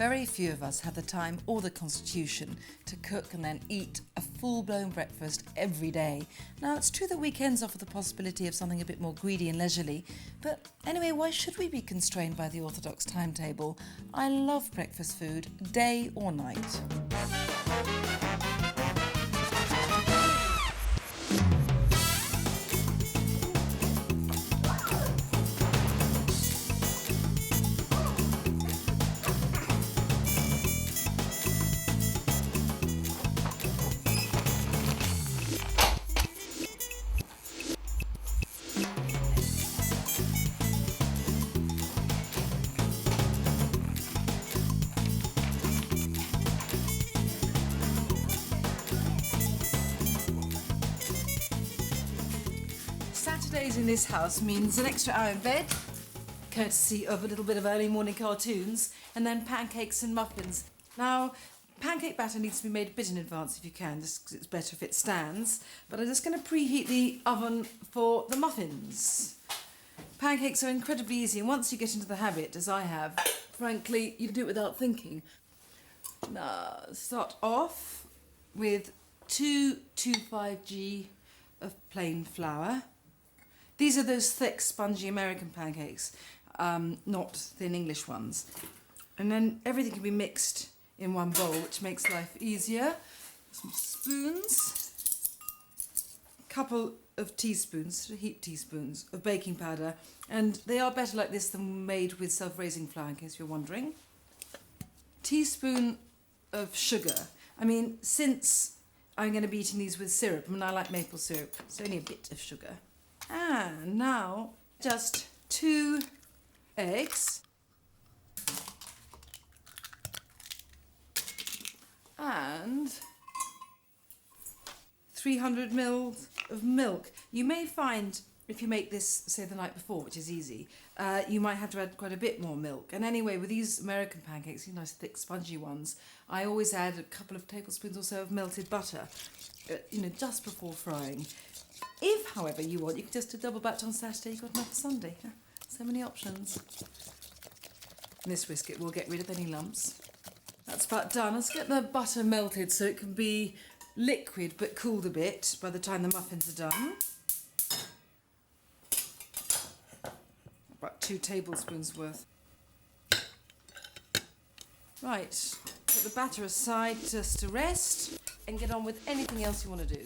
very few of us have the time or the constitution to cook and then eat a full-blown breakfast every day. Now, it's true that weekends offer the possibility of something a bit more greedy and leisurely, but anyway, why should we be constrained by the orthodox timetable? I love breakfast food, day or night. Saturdays in this house means an extra hour in bed, courtesy of a little bit of early morning cartoons, and then pancakes and muffins. Now, pancake batter needs to be made a bit in advance if you can, just because it's better if it stands. But I'm just going to preheat the oven for the muffins. Pancakes are incredibly easy, and once you get into the habit, as I have, frankly, you can do it without thinking. Now, start off with 225g of plain flour. These are those thick, spongy American pancakes, not thin English ones. And then everything can be mixed in one bowl, which makes life easier. Some spoons, a couple of teaspoons, heaped teaspoons of baking powder, and they are better like this than made with self-raising flour, in case you're wondering. Teaspoon of sugar. I mean, since I'm going to be eating these with syrup, I like maple syrup, it's only a bit of sugar. And now, just 2 eggs. And 300 ml of milk. You may find, if you make this, say, the night before, which is easy, you might have to add quite a bit more milk. And anyway, with these American pancakes, these nice thick spongy ones, I always add a couple of tablespoons or so of melted butter, just before frying. If, however, you want, you can just do double batch on Saturday, you've got enough for Sunday. So many options. And this whisk it will get rid of any lumps. That's about done. Let's get the butter melted so it can be liquid but cooled a bit by the time the muffins are done. About 2 tablespoons worth. Right, put the batter aside just to rest and get on with anything else you want to do.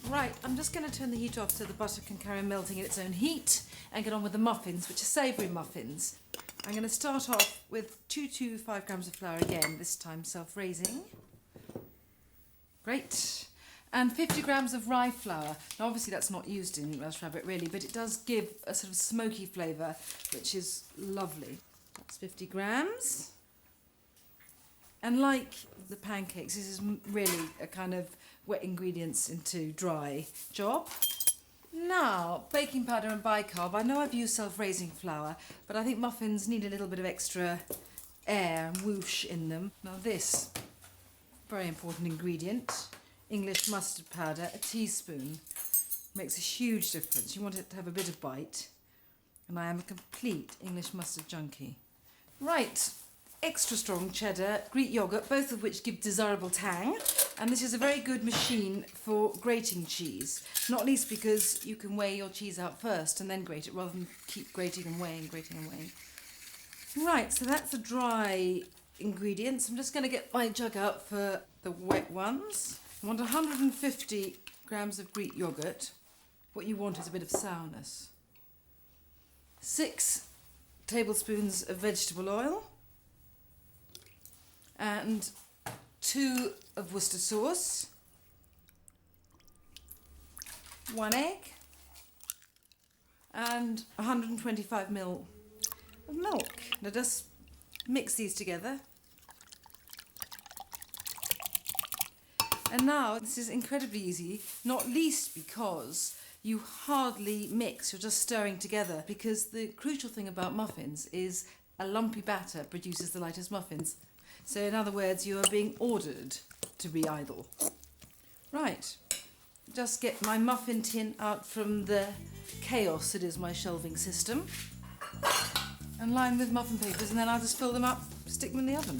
Right, I'm just going to turn the heat off so the butter can carry on melting in its own heat and get on with the muffins, which are savoury muffins. I'm going to start off with 225 grams of flour again, this time self-raising. Great. And 50 grams of rye flour. Now obviously that's not used in Welsh Rabbit really, but it does give a sort of smoky flavour, which is lovely. That's 50 grams. And like the pancakes, this is really a kind of wet ingredients into dry job. Now, baking powder and bicarb. I know I've used self-raising flour, but I think muffins need a little bit of extra air and whoosh in them. Now this, very important ingredient, English mustard powder, a teaspoon. Makes a huge difference. You want it to have a bit of bite. And I am a complete English mustard junkie. Right. Extra strong cheddar, Greek yoghurt, both of which give desirable tang. And this is a very good machine for grating cheese, not least because you can weigh your cheese out first and then grate it rather than keep grating and weighing, grating and weighing. Right, so that's the dry ingredients. I'm just going to get my jug out for the wet ones. I want 150 grams of Greek yoghurt. What you want is a bit of sourness. 6 tablespoons of vegetable oil. And 2 of Worcester sauce, 1 egg, and 125 ml of milk. Now just mix these together. And now this is incredibly easy, not least because you hardly mix, you're just stirring together, because the crucial thing about muffins is a lumpy batter produces the lightest muffins. So in other words, you are being ordered to be idle. Right, just get my muffin tin out from the chaos that is my shelving system and line with muffin papers, and then I'll just fill them up, stick them in the oven.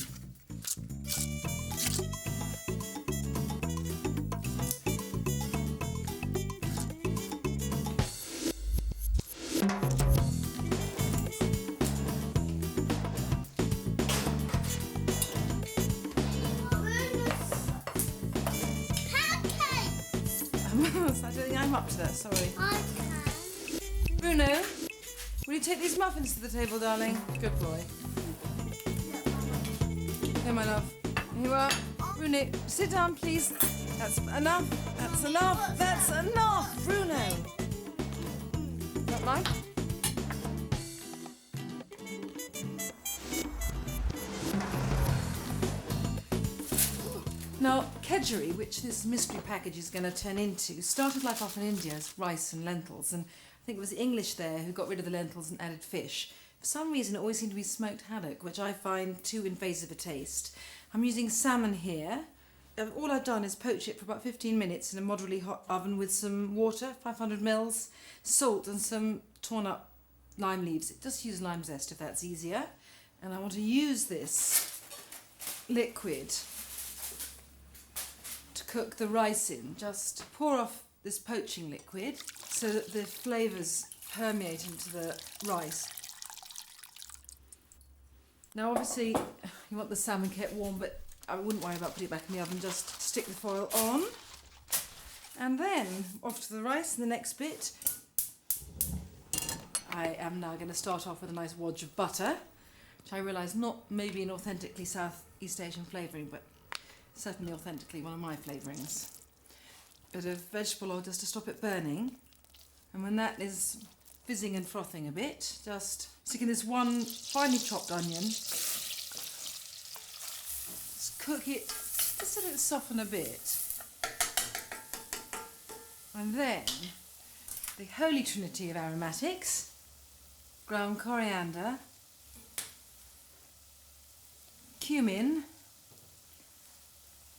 I don't think I'm up to that, sorry. I can. Bruno, will you take these muffins to the table, darling? Good boy. Here, my love. Here you are. Bruno, sit down, please. That's enough. That's enough. That's enough, Bruno. Not mine? Now, Kedgeree, which this mystery package is going to turn into, started life off in India as rice and lentils, and I think it was the English there who got rid of the lentils and added fish. For some reason, it always seemed to be smoked haddock, which I find too invasive a taste. I'm using salmon here. All I've done is poach it for about 15 minutes in a moderately hot oven with some water, 500 mils, salt and some torn up lime leaves. Just use lime zest if that's easier. And I want to use this liquid to cook the rice in. Just pour off this poaching liquid so that the flavours permeate into the rice. Now obviously you want the salmon kept warm, but I wouldn't worry about putting it back in the oven, just stick the foil on. And then off to the rice in the next bit. I am now going to start off with a nice wodge of butter, which I realise not maybe an authentically Southeast Asian flavouring, but certainly authentically one of my flavourings. Bit of vegetable oil just to stop it burning. And when that is fizzing and frothing a bit, just stick in this one finely chopped onion. Just cook it, just let it soften a bit. And then the holy trinity of aromatics, ground coriander, cumin,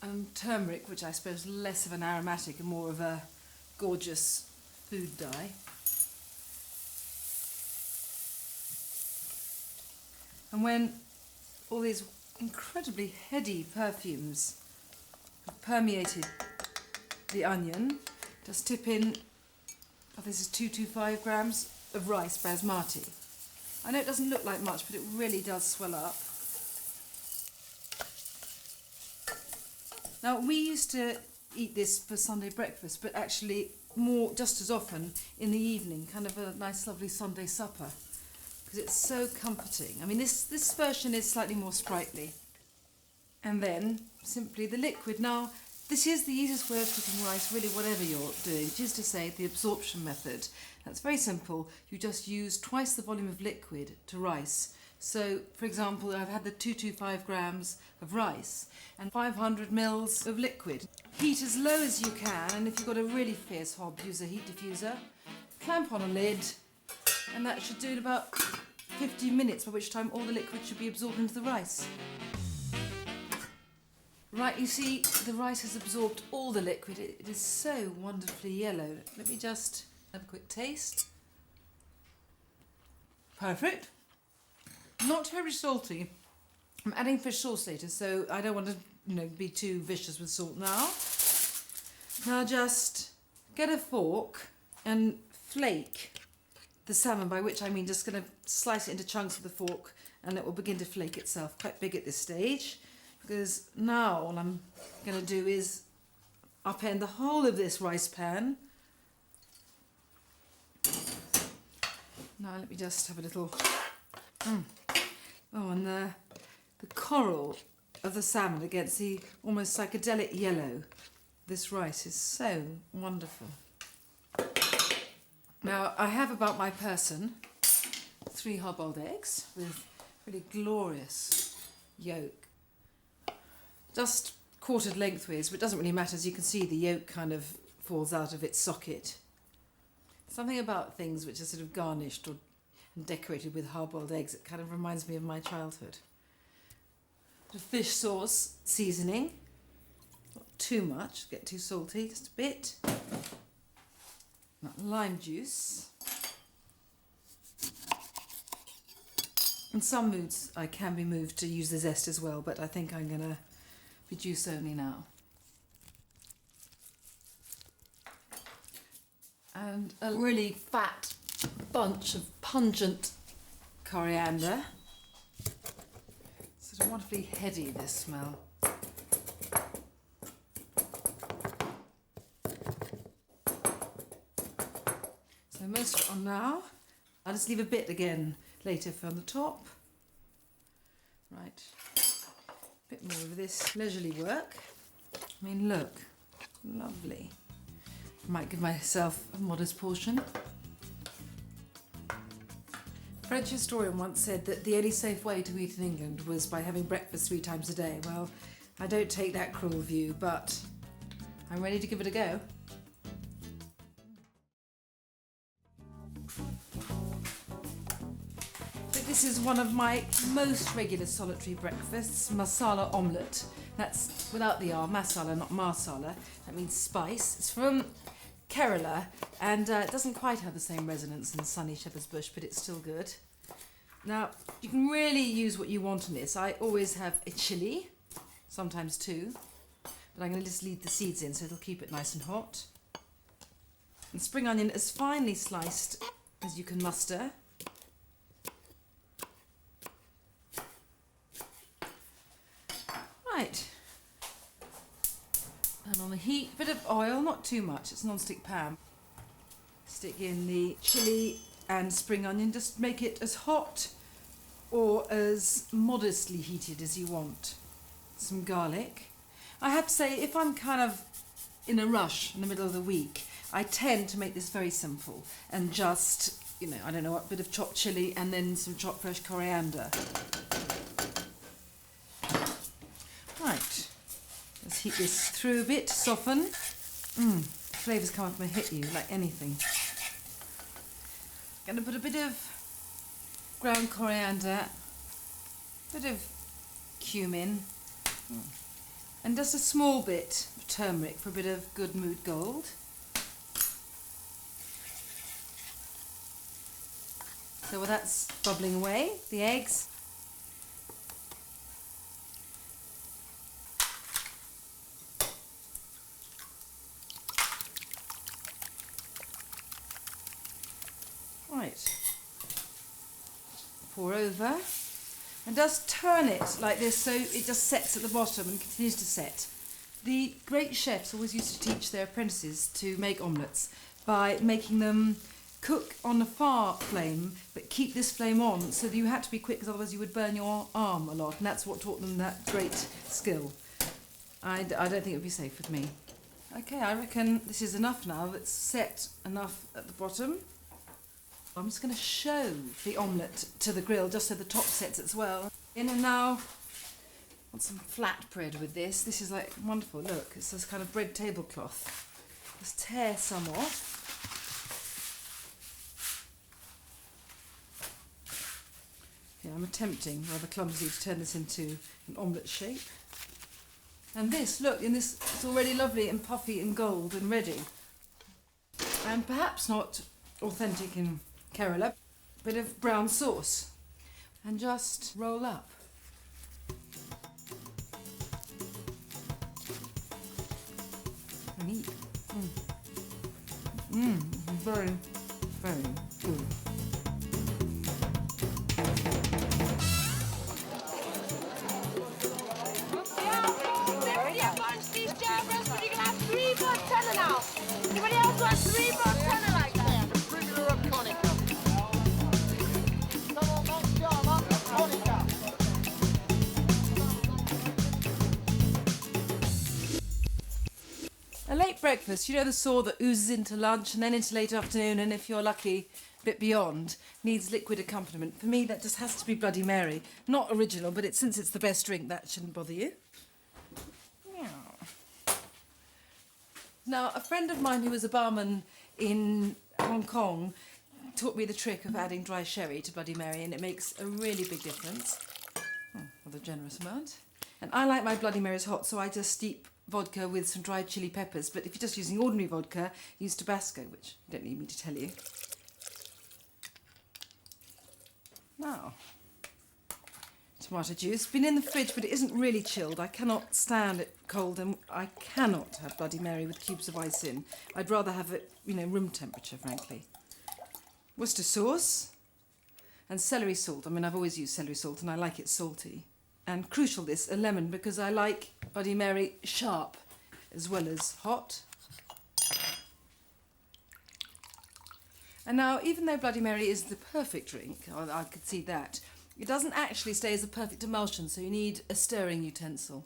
and turmeric, which I suppose is less of an aromatic and more of a gorgeous food dye. And when all these incredibly heady perfumes have permeated the onion, just tip in, this is 225 grams of rice basmati. I know it doesn't look like much, but it really does swell up. Now, we used to eat this for Sunday breakfast, but actually more, just as often, in the evening, kind of a nice lovely Sunday supper, because it's so comforting. I mean, this version is slightly more sprightly. And then, simply the liquid. Now, this is the easiest way of cooking rice, really, whatever you're doing, which is to say the absorption method. That's very simple. You just use twice the volume of liquid to rice. So, for example, I've had the 225 grams of rice and 500 mils of liquid. Heat as low as you can, and if you've got a really fierce hob, use a heat diffuser. Clamp on a lid, and that should do it about 15 minutes, by which time all the liquid should be absorbed into the rice. Right, you see, the rice has absorbed all the liquid. It is so wonderfully yellow. Let me just have a quick taste. Perfect. Not terribly salty. I'm adding fish sauce later, so I don't want to, be too vicious with salt now. Now just get a fork and flake the salmon, by which I mean just going to slice it into chunks with the fork, and it will begin to flake itself, quite big at this stage. Because now all I'm going to do is upend the whole of this rice pan. Now let me just have a little... Oh, and the coral of the salmon against the almost psychedelic yellow. This rice is so wonderful. Now, I have about my person 3 hard-boiled eggs with really glorious yolk. Just quartered lengthways, but it doesn't really matter. As you can see, the yolk kind of falls out of its socket. Something about things which are sort of garnished or decorated with hard-boiled eggs, it kind of reminds me of my childhood. The fish sauce seasoning, not too much, get too salty, just a bit. Lime juice. In some moods I can be moved to use the zest as well, but I think I'm going to be juice only now. And a really fat bunch of pungent coriander. Sort of wonderfully heady, this smell. So most of it on now. I'll just leave a bit again later for on the top. Right, a bit more of this leisurely work. I mean, look, lovely. I might give myself a modest portion. A French historian once said that the only safe way to eat in England was by having breakfast 3 times a day. Well, I don't take that cruel view, but I'm ready to give it a go. This is one of my most regular solitary breakfasts, masala omelette. That's without the R, masala, not marsala. That means spice. It's from Kerala, and it doesn't quite have the same resonance in sunny Shepherd's Bush, but it's still good. Now, you can really use what you want in this. I always have a chilli, sometimes 2, but I'm going to just leave the seeds in so it'll keep it nice and hot. And spring onion as finely sliced as you can muster. Right, and on the heat, bit of oil, not too much, it's a non-stick pan. Stick in the chilli and spring onion, just make it as hot or as modestly heated as you want. Some garlic. I have to say, if I'm kind of in a rush in the middle of the week, I tend to make this very simple and just, you know, I don't know, a bit of chopped chilli and then some chopped fresh coriander. Right, let's heat this through a bit, soften. The flavours come up and hit you like anything. Going to put a bit of ground coriander, a bit of cumin, and just a small bit of turmeric for a bit of good mood gold. So while that's bubbling away, the eggs. Right, pour over and just turn it like this so it just sets at the bottom and continues to set. The great chefs always used to teach their apprentices to make omelettes by making them cook on a far flame but keep this flame on so that you had to be quick because otherwise you would burn your arm a lot, and that's what taught them that great skill. I don't think it would be safe with me. Okay, I reckon this is enough now. It's set enough at the bottom. I'm just going to show the omelette to the grill just so the top sets as well. In and now, I want some flat bread with this. This is like wonderful. Look, it's this kind of bread tablecloth. Just tear some off. Yeah, I'm attempting rather clumsily to turn this into an omelette shape. And this, look, in this, it's already lovely and puffy and gold and ready. And perhaps not authentic in Kerala, bit of brown sauce, and just roll up. And eat. Very, very good. These jabbers, but you can have 3 for $10 now. Anybody else want 3 for $10 like that? Premier of Conica. Come on, Max Java, Conica. A late breakfast, you know, the sort that oozes into lunch and then into late afternoon, and if you're lucky, a bit beyond, needs liquid accompaniment. For me, that just has to be Bloody Mary. Not original, but since it's the best drink, that shouldn't bother you. Yeah. Now, a friend of mine who was a barman in Hong Kong taught me the trick of adding dry sherry to Bloody Mary, and it makes a really big difference. With a generous amount. And I like my Bloody Marys hot, so I just steep vodka with some dried chili peppers. But if you're just using ordinary vodka, use Tabasco, which you don't need me to tell you. Now, tomato juice. Been in the fridge, but it isn't really chilled. I cannot stand it cold, and I cannot have Bloody Mary with cubes of ice in. I'd rather have it, room temperature, frankly. Worcester sauce. And celery salt. I mean, I've always used celery salt and I like it salty. And crucial this, a lemon, because I like Bloody Mary sharp as well as hot. And now, even though Bloody Mary is the perfect drink, I could see that, it doesn't actually stay as a perfect emulsion, so you need a stirring utensil.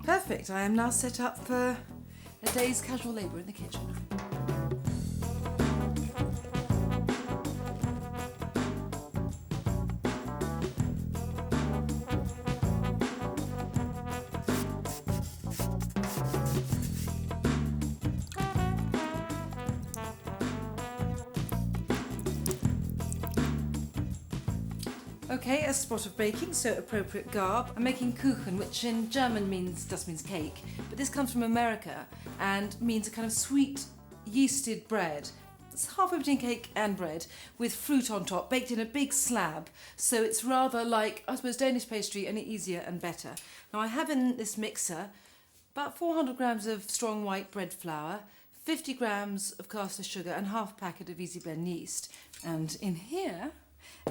Perfect, I am now set up for a day's casual labour in the kitchen. Okay, a spot of baking, so appropriate garb. I'm making Kuchen, which in German just means cake, but this comes from America and means a kind of sweet yeasted bread. It's halfway between cake and bread with fruit on top, baked in a big slab, so it's rather like, I suppose, Danish pastry, only easier and better. Now I have in this mixer about 400 grams of strong white bread flour, 50 grams of caster sugar and half a packet of easy blend yeast. And in here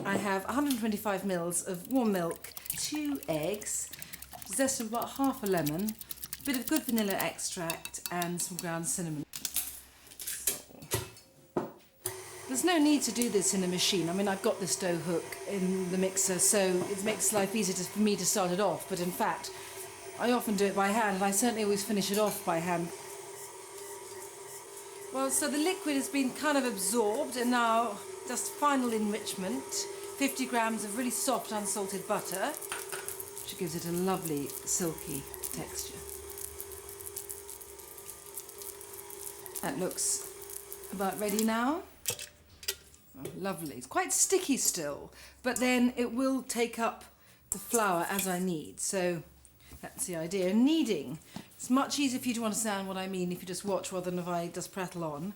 I have 125 mils of warm milk, 2 eggs, zest of about half a lemon, a bit of good vanilla extract and some ground cinnamon. There's no need to do this in a machine. I mean, I've got this dough hook in the mixer, so it makes life easier for me to start it off, but in fact I often do it by hand, and I certainly always finish it off by hand. Well, so the liquid has been kind of absorbed, and now just final enrichment, 50 grams of really soft unsalted butter, which gives it a lovely silky texture. That looks about ready now. Oh, lovely. It's quite sticky still, but then it will take up the flour as I need, so that's the idea. Kneading. It's much easier for you to understand what I mean if you just watch rather than if I just prattle on.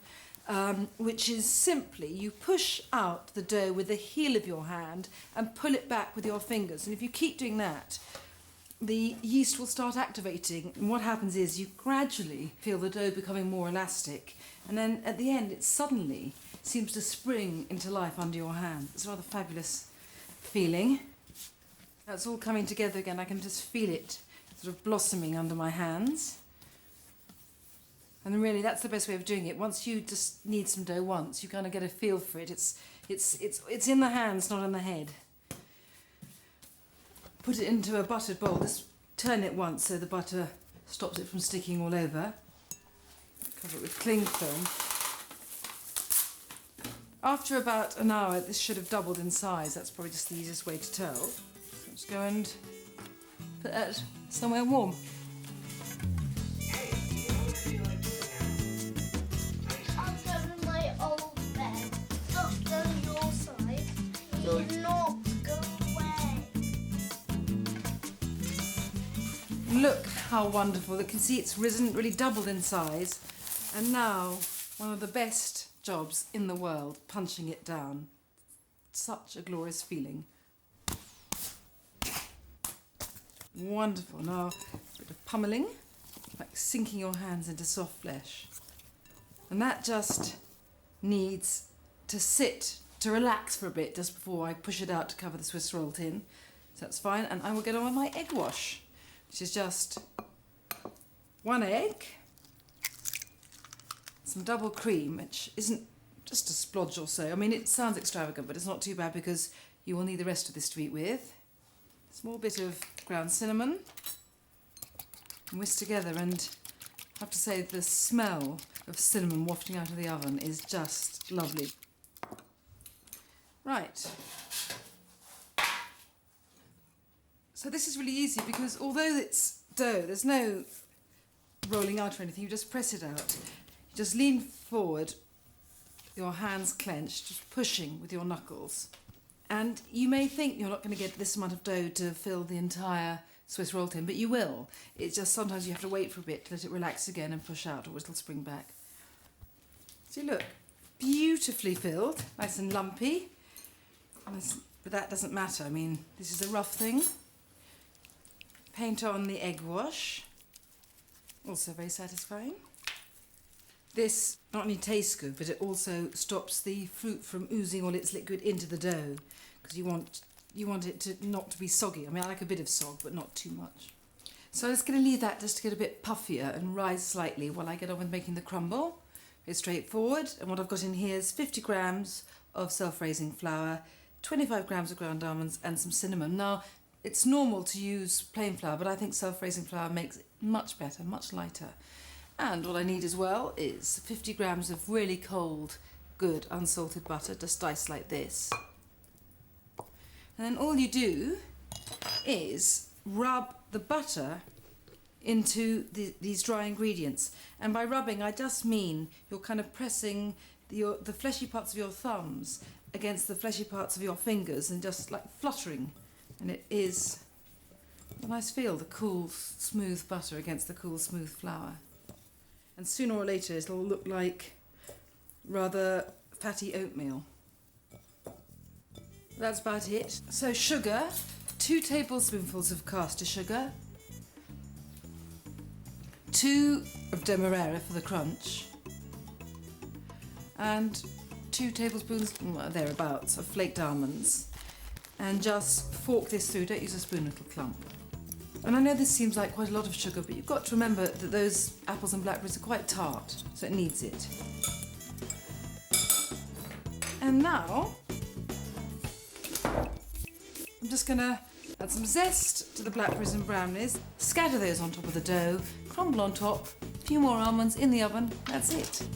Which is simply you push out the dough with the heel of your hand and pull it back with your fingers. And if you keep doing that, the yeast will start activating. And what happens is you gradually feel the dough becoming more elastic. And then at the end, it suddenly seems to spring into life under your hand. It's a rather fabulous feeling. That's all coming together again. I can just feel it sort of blossoming under my hands. And really, that's the best way of doing it. Once you just knead some dough once, you kind of get a feel for it. It's in the hands, not in the head. Put it into a buttered bowl. Just turn it once so the butter stops it from sticking all over. Cover it with cling film. After about an hour, this should have doubled in size. That's probably just the easiest way to tell. So let's go and put that somewhere warm. Look how wonderful. You can see it's risen, really doubled in size. And now, one of the best jobs in the world, punching it down. Such a glorious feeling. Wonderful. Now, a bit of pummeling, like sinking your hands into soft flesh. And that just needs to sit, to relax for a bit just before I push it out to cover the Swiss roll tin. So that's fine. And I will get on with my egg wash, which is just 1 egg, some double cream, which isn't just a splodge or so. I mean, it sounds extravagant, but it's not too bad because you will need the rest of this to eat with. A small bit of ground cinnamon, and whisk together, and I have to say the smell of cinnamon wafting out of the oven is just lovely. Right. So this is really easy because although it's dough. There's no rolling out or anything, you just press it out. You just lean forward, your hands clenched, just pushing with your knuckles. And you may think you're not going to get this amount of dough to fill the entire Swiss roll tin, but you will. It's just sometimes you have to wait for a bit to let it relax again and push out, or it'll spring back. See, look, beautifully filled, nice and lumpy. But that doesn't matter. I mean, this is a rough thing. Paint on the egg wash. Also very satisfying. This not only tastes good, but it also stops the fruit from oozing all its liquid into the dough, because you want it to not to be soggy. I mean, I like a bit of sog, but not too much. So I'm just going to leave that just to get a bit puffier and rise slightly while I get on with making the crumble. It's straightforward, and what I've got in here is 50 grams of self-raising flour, 25 grams of ground almonds, and some cinnamon. Now, it's normal to use plain flour, but I think self-raising flour makes it much better, much lighter. And what I need as well is 50 grams of really cold, good, unsalted butter, just diced like this. And then all you do is rub the butter into these dry ingredients. And by rubbing, I just mean you're kind of pressing the fleshy parts of your thumbs against the fleshy parts of your fingers and just like fluttering. And it is a nice feel, the cool, smooth butter against the cool, smooth flour. And sooner or later it'll look like rather fatty oatmeal. That's about it. So sugar, 2 tablespoonfuls of caster sugar, 2 of demerara for the crunch, and 2 tablespoons, thereabouts, of flaked almonds. And just fork this through, don't use a spoon, little clump. And I know this seems like quite a lot of sugar, but you've got to remember that those apples and blackberries are quite tart, so it needs it. And now, I'm just going to add some zest to the blackberries and brownies, scatter those on top of the dough, crumble on top, a few more almonds in the oven, that's it.